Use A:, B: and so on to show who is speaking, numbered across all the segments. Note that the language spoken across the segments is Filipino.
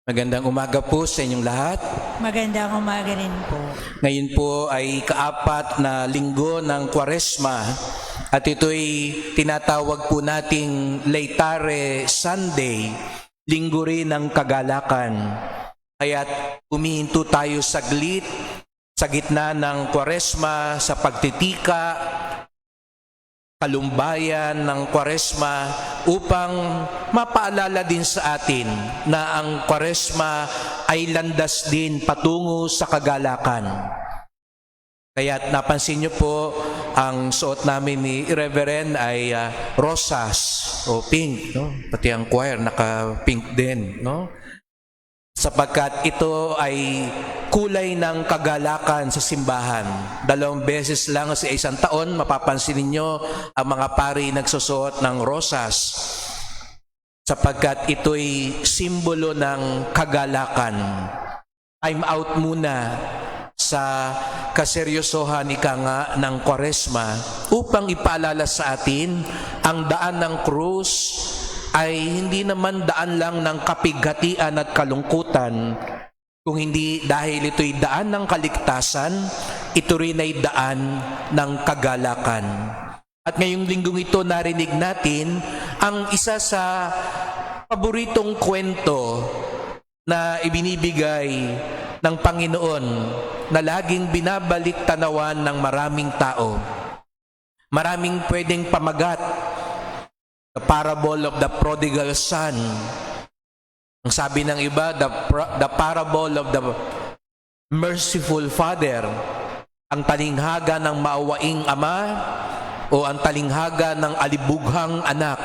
A: Magandang umaga po sa inyong lahat.
B: Magandang umaga rin po.
A: Ngayon po ay kaapat na linggo ng Kwaresma at ito'y tinatawag po nating Laetare Sunday, linggo rin ng kagalakan. Kaya't humihinto tayo saglit sa gitna ng Kwaresma sa pagtitika, kalumbayan ng Kwaresma upang mapaalala din sa atin na ang Kwaresma ay landas din patungo sa kagalakan. Kaya't napansin niyo po ang suot namin ni Reverend ay rosas o pink, no? Pati ang choir naka-pink din, no? Sapagkat ito ay kulay ng kagalakan sa simbahan. 2 beses lang sa isang taon, mapapansin ninyo ang mga pari nagsusuot ng rosas. Sapagkat ito'y simbolo ng kagalakan. Time out muna sa kaseryosohan nga ng Kwaresma upang ipaalala sa atin ang daan ng krus ay hindi naman daan lang ng kapighatian at kalungkutan, kung hindi dahil ito'y daan ng kaligtasan, ito rin ay daan ng kagalakan. At ngayong linggong ito narinig natin ang isa sa paboritong kwento na ibinibigay ng Panginoon na laging binabalik tanawan ng maraming tao. Maraming pwedeng pamagat. The parable of the prodigal son. Ang sabi ng iba, the parable of the merciful father. Ang talinghaga ng maawaing ama o ang talinghaga ng alibughang anak.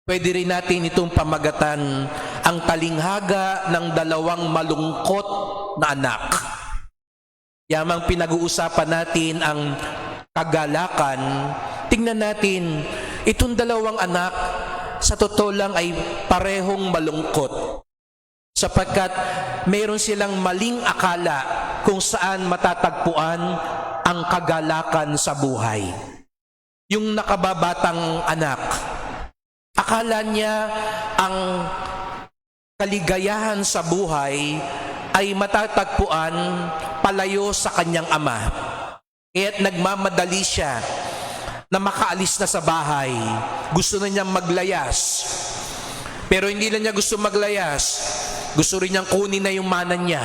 A: Pwede rin natin itong pamagatan ang talinghaga ng dalawang malungkot na anak. Yamang pinag-uusapan natin ang kagalakan, tingnan natin, itong dalawang anak sa totoo lang ay parehong malungkot sapagkat mayroon silang maling akala kung saan matatagpuan ang kagalakan sa buhay. Yung nakababatang anak, akala niya ang kaligayahan sa buhay ay matatagpuan palayo sa kanyang ama. Kaya't nagmamadali siya na makaalis na sa bahay. Gusto na niyang maglayas. Pero hindi na niya gusto maglayas. Gusto rin niyang kunin na yung mana niya.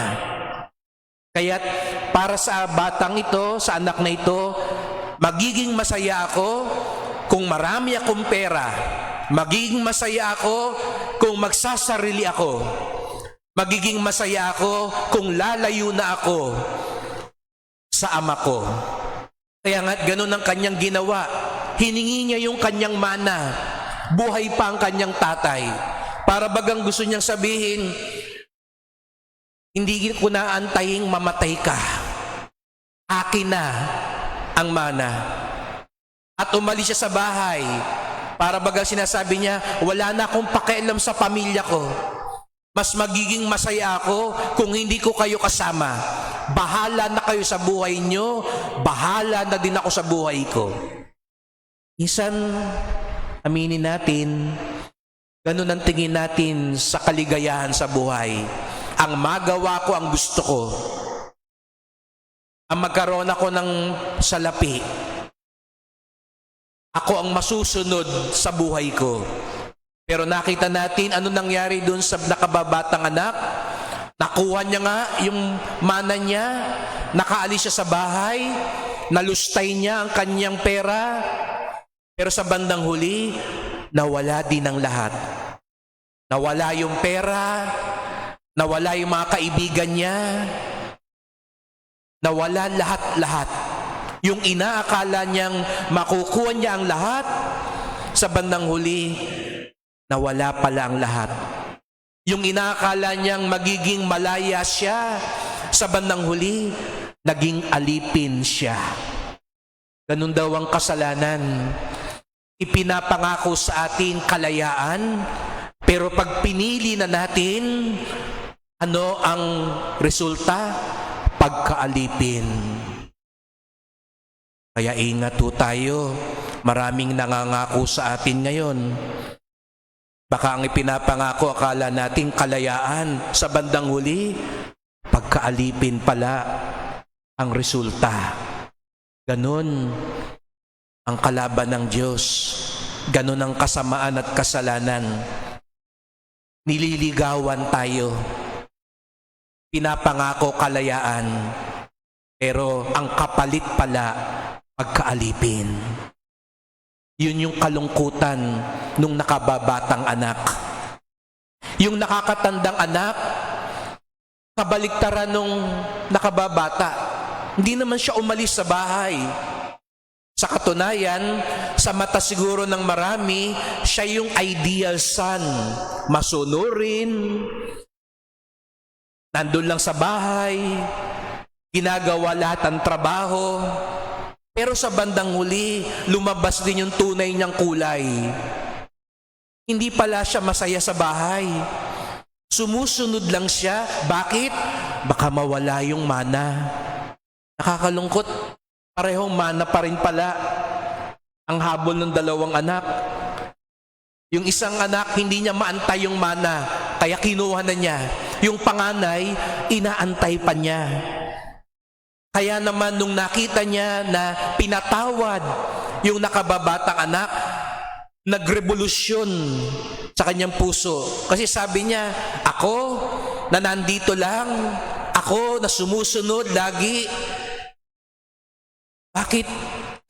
A: Kaya't para sa batang ito, sa anak na ito, magiging masaya ako kung marami akong pera. Magiging masaya ako kung magsasarili ako. Magiging masaya ako kung lalayo na ako sa ama ko. Kaya nga ganun ang kanyang ginawa. Hiningi niya yung kanyang mana. Buhay pa ang kanyang tatay. Para bagang gusto niyang sabihin, hindi ko na antahing mamatay ka. Akin na ang mana. At umalis siya sa bahay. Para bagang sinasabi niya, wala na akong pakialam sa pamilya ko. Mas magiging masaya ako kung hindi ko kayo kasama. Bahala na kayo sa buhay nyo, bahala na din ako sa buhay ko. Minsan, aminin natin, ganun ang tingin natin sa kaligayahan sa buhay. Ang magawa ko ang gusto ko. Ang magkaroon ako ng salapi. Ako ang masusunod sa buhay ko. Pero nakita natin ano nangyari doon sa nakababatang anak. Nakuha niya nga yung mana niya, nakaalis siya sa bahay, nalustay niya ang kanyang pera, pero sa bandang huli, nawala din ang lahat. Nawala yung pera, nawala yung mga kaibigan niya, nawala lahat-lahat. Yung inaakala niyang makukuha niya ang lahat, sa bandang huli, nawala pala ang lahat. Yung inaakala niyang magiging malaya siya, sa bandang huli, naging alipin siya. Ganun daw ang kasalanan. Ipinapangako sa atin kalayaan, pero pag pinili na natin, ano ang resulta? Pagkaalipin. Kaya ingat po tayo. Maraming nangangako sa atin ngayon. Baka ang ipinapangako akala nating kalayaan, sa bandang huli, pagkaalipin pala ang resulta. Ganon ang kalaban ng Diyos. Ganon ang kasamaan at kasalanan. Nililigawan tayo. Pinapangako kalayaan, pero ang kapalit pala pagkaalipin. Yun yung kalungkutan nung nakababatang anak. Yung nakakatandang anak, kabaliktaran nung nakababata. Hindi naman siya umalis sa bahay. Sa katunayan, sa mata siguro ng marami, siya yung ideal son. Masunurin, nandun lang sa bahay, ginagawa lahat ng trabaho. Pero sa bandang huli, lumabas din yung tunay niyang kulay. Hindi pala siya masaya sa bahay. Sumusunod lang siya. Bakit? Baka mawala yung mana. Nakakalungkot. Parehong mana pa rin pala ang habol ng dalawang anak. Yung isang anak, hindi niya maantay yung mana, kaya kinuha na niya. Yung panganay, inaantay pa niya. Kaya naman nung nakita niya na pinatawad yung nakababatang anak, nagrevolusyon sa kanyang puso. Kasi sabi niya, ako na nandito lang, ako na sumusunod lagi, bakit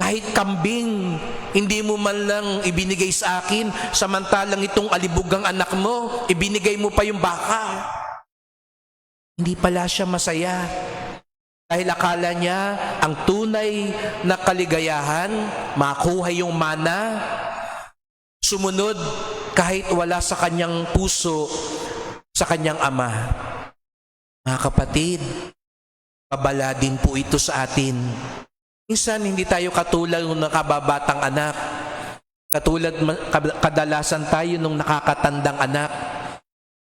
A: kahit kambing hindi mo man lang ibinigay sa akin, samantalang itong alibugang anak mo, ibinigay mo pa yung baka? Hindi pala siya masaya. Dahil akala niya ang tunay na kaligayahan, makuha yung mana, sumunod kahit wala sa kanyang puso, sa kanyang ama. Mga kapatid, babala din po ito sa atin. Minsan hindi tayo katulad ng nakababatang anak. Kadalasan tayo nung nakakatandang anak.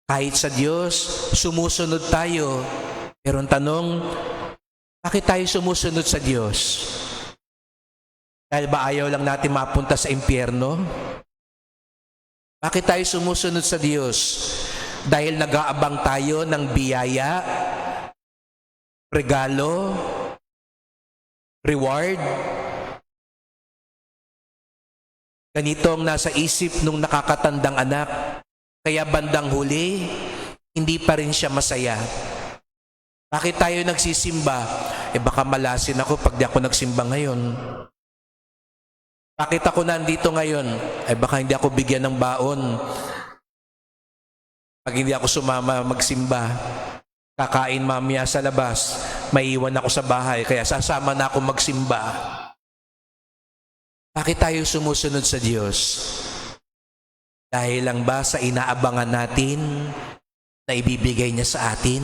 A: Kahit sa Diyos, sumusunod tayo. Pero ang tanong, bakit tayo sumusunod sa Diyos? Dahil ba ayaw lang natin mapunta sa impyerno? Bakit tayo sumusunod sa Diyos? Dahil nag-aabang tayo ng biyaya, regalo, reward? Ganito ang nasa isip nung nakakatandang anak. Kaya bandang huli, hindi pa rin siya masaya. Bakit tayo nagsisimba? Baka malasin ako pag di ako nagsimba ngayon. Bakit ako nandito ngayon? Baka hindi ako bigyan ng baon pag hindi ako sumama magsimba. Kakain mamaya sa labas, maiiwan ako sa bahay, kaya sasama na ako magsimba. Bakit tayo sumusunod sa Diyos? Dahil lang ba sa inaabangan natin na ibibigay niya sa atin?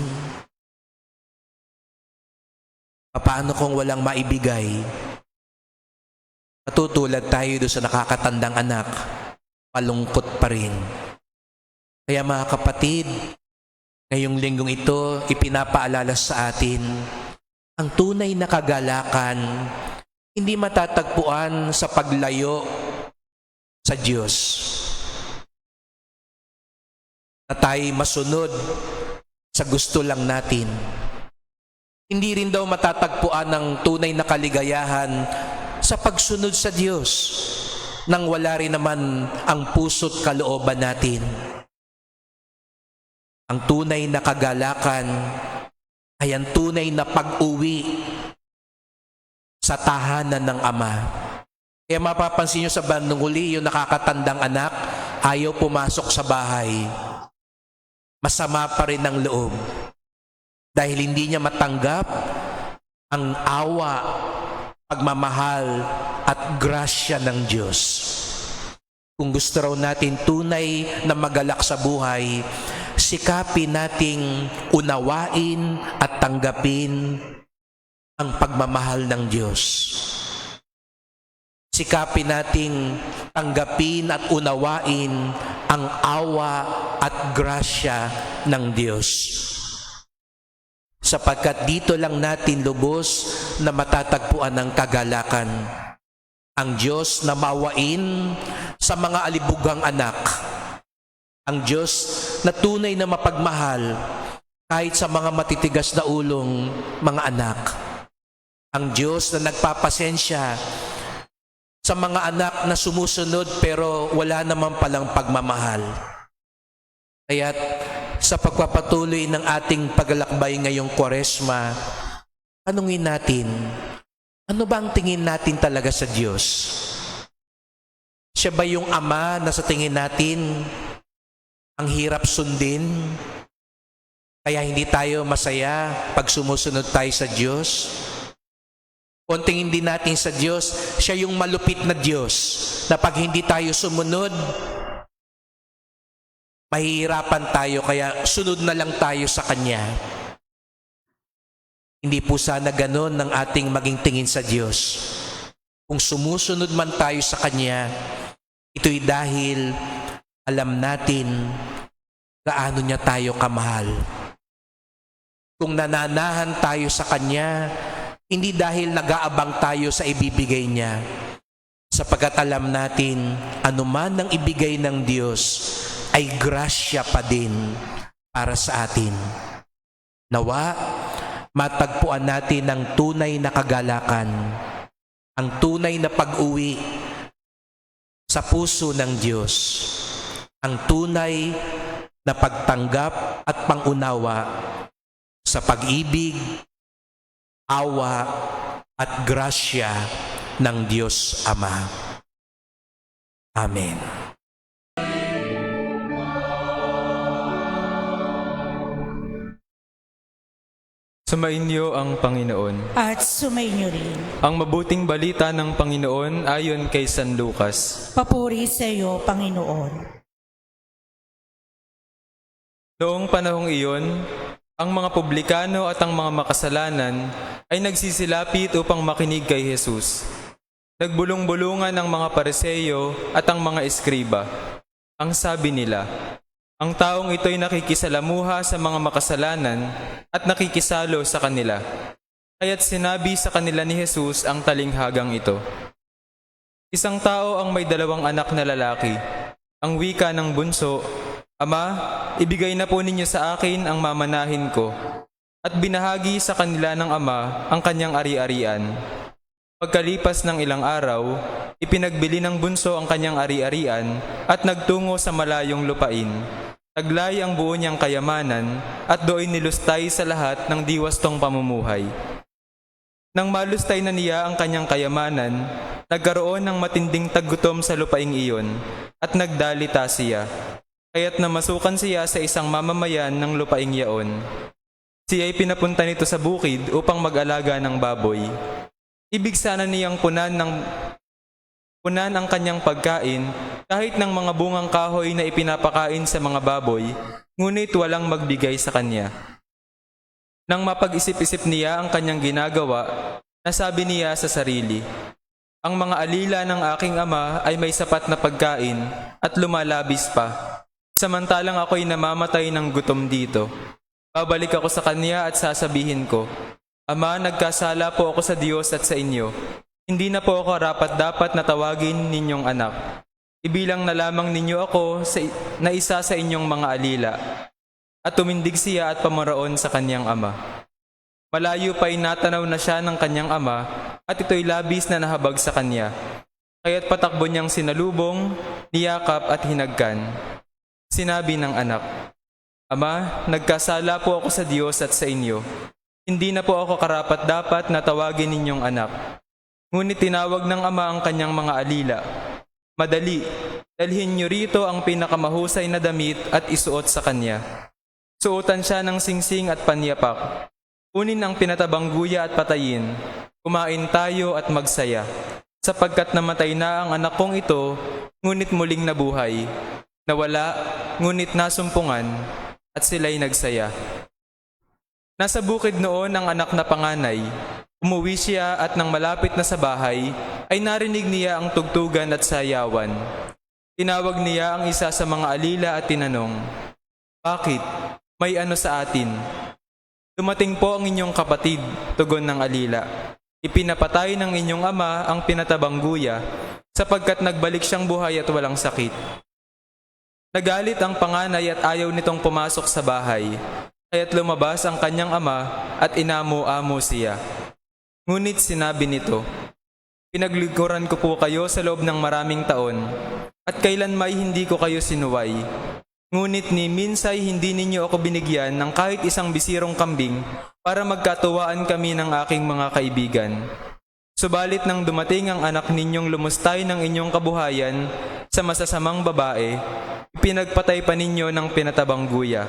A: Paano kung walang maibigay? Matutulad tayo doon sa nakakatandang anak, palungkot pa rin. Kaya mga kapatid, ngayong linggong ito, ipinapaalala sa atin, ang tunay na kagalakan, hindi matatagpuan sa paglayo sa Diyos. Na tayo masunod sa gusto lang natin. Hindi rin daw matatagpuan ng tunay na kaligayahan sa pagsunod sa Diyos nang wala rin naman ang puso't kalooban natin. Ang tunay na kagalakan ay ang tunay na pag-uwi sa tahanan ng Ama. Kaya mapapansin nyo sa bandang huli, yung nakakatandang anak, ayaw pumasok sa bahay. Masama pa rin ang loob. Dahil hindi niya matanggap ang awa, pagmamahal at grasya ng Diyos. Kung gusto raw natin tunay na magalak sa buhay, sikapin nating unawain at tanggapin ang pagmamahal ng Diyos. Sikapin nating tanggapin at unawain ang awa at grasya ng Diyos. Sapagkat dito lang natin lubos na matatagpuan ng kagalakan. Ang Diyos na maawain sa mga alibugang anak. Ang Diyos na tunay na mapagmahal kahit sa mga matitigas na ulong mga anak. Ang Diyos na nagpapasensya sa mga anak na sumusunod pero wala naman palang pagmamahal. Kaya't sa pagpapatuloy ng ating paglalakbay ngayong Kwaresma, tanungin natin, ano ba ang tingin natin talaga sa Diyos? Siya ba yung Ama na sa tingin natin ang hirap sundin? Kaya hindi tayo masaya pag sumusunod tayo sa Diyos? Kung tingin din natin sa Diyos, siya yung malupit na Diyos na pag hindi tayo sumunod, mahihirapan tayo kaya sunod na lang tayo sa Kanya. Hindi po sana ganon ang ating maging tingin sa Diyos. Kung sumusunod man tayo sa Kanya, ito'y dahil alam natin gaano niya tayo kamahal. Kung nananahan tayo sa Kanya, hindi dahil nag-aabang tayo sa ibibigay niya, sapagkat alam natin anuman ang ibigay ng Diyos ay grasya pa din para sa atin. Nawa, matagpuan natin ang tunay na kagalakan, ang tunay na pag-uwi sa puso ng Diyos, ang tunay na pagtanggap at pangunawa sa pag-ibig, awa at grasya ng Diyos Ama. Amen.
C: Sumainyo ang Panginoon.
B: At sumainyo rin.
C: Ang mabuting balita ng Panginoon ayon kay San Lucas.
B: Papuri sa iyo, Panginoon.
C: Noong panahong iyon, ang mga publikano at ang mga makasalanan ay nagsisilapit upang makinig kay Jesus. Nagbulong-bulungan ang mga Pariseo at ang mga eskriba. Ang sabi nila, ang taong ito'y nakikisalamuha sa mga makasalanan at nakikisalo sa kanila. Kaya't sinabi sa kanila ni Jesus ang talinghagang ito. Isang tao ang may 2 anak na lalaki. Ang wika ng bunso, Ama, ibigay na po ninyo sa akin ang mamanahin ko. At binahagi sa kanila ng ama ang kanyang ari-arian. Pagkalipas ng ilang araw, ipinagbili ng bunso ang kanyang ari-arian at nagtungo sa malayong lupain. Taglay ang buo niyang kayamanan at doon nilustay sa lahat ng diwastong pamumuhay. Nang malustay na niya ang kanyang kayamanan, nagkaroon ng matinding taggutom sa lupaing iyon at nagdalita siya. Kaya't namasukan siya sa isang mamamayan ng lupaing yaon. Siya ay pinapunta nito sa bukid upang mag-alaga ng baboy. Ibig sana niyang punan ang kanyang pagkain kahit ng mga bungang kahoy na ipinapakain sa mga baboy, ngunit walang magbigay sa kanya. Nang mapag-isip-isip niya ang kanyang ginagawa, nasabi niya sa sarili, ang mga alila ng aking ama ay may sapat na pagkain at lumalabis pa. Samantalang ako'y namamatay ng gutom dito. Babalik ako sa kanya at sasabihin ko, Ama, nagkasala po ako sa Diyos at sa inyo. Hindi na po ako rapat-dapat na tawagin ninyong anak. Ibilang na lamang ninyo ako na isa sa inyong mga alila. At tumindig siya at pamaraon sa kanyang ama. Malayo pa'y natanaw na siya ng kanyang ama at ito'y labis na nahabag sa kanya. Kaya't patakbo niyang sinalubong, niyakap at hinagkan. Sinabi ng anak, Ama, nagkasala po ako sa Diyos at sa inyo. Hindi na po ako karapat-dapat na tawagin ninyong anak. Ngunit tinawag ng ama ang kanyang mga alila. Madali, dalhin niyo rito ang pinakamahusay na damit at isuot sa kanya. Suotan siya ng singsing at panyapak. Kunin ang pinatabang guya at patayin. Kumain tayo at magsaya. Sapagkat namatay na ang anak kong ito, ngunit muling nabuhay. Nawala, ngunit nasumpungan, at sila'y nagsaya. Nasa bukid noon ang anak na panganay. Umuwi siya at nang malapit na sa bahay, ay narinig niya ang tugtugan at sayawan. Tinawag niya ang isa sa mga alila at tinanong, Bakit? May ano sa atin? Dumating po ang inyong kapatid, tugon ng alila. Ipinapatay ng inyong ama ang pinatabang guya, sapagkat nagbalik siyang buhay at walang sakit. Nagalit ang panganay at ayaw nitong pumasok sa bahay, kaya't lumabas ang kanyang ama at inamo-amo siya. Ngunit sinabi nito, "Pinaglingkuran ko po kayo sa loob ng maraming taon, at kailanmay hindi ko kayo sinuway. Ngunit ni minsay hindi ninyo ako binigyan ng kahit isang bisirong kambing para magkatuwaan kami ng aking mga kaibigan. Subalit nang dumating ang anak ninyong lumustay ng inyong kabuhayan sa masasamang babae, ipinagpatay pa ninyo ng pinatabang guya."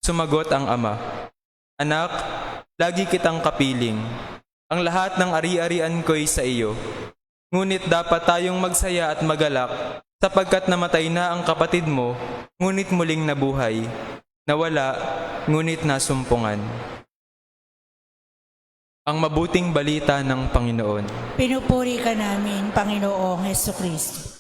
C: Sumagot ang ama, "Anak, lagi kitang kapiling. Ang lahat ng ari-arian ko'y sa iyo. Ngunit dapat tayong magsaya at magalak sapagkat namatay na ang kapatid mo, ngunit muling nabuhay. Nawala, ngunit nasumpungan." Ang mabuting balita ng Panginoon.
B: Pinupuri ka namin, Panginoong Hesukristo.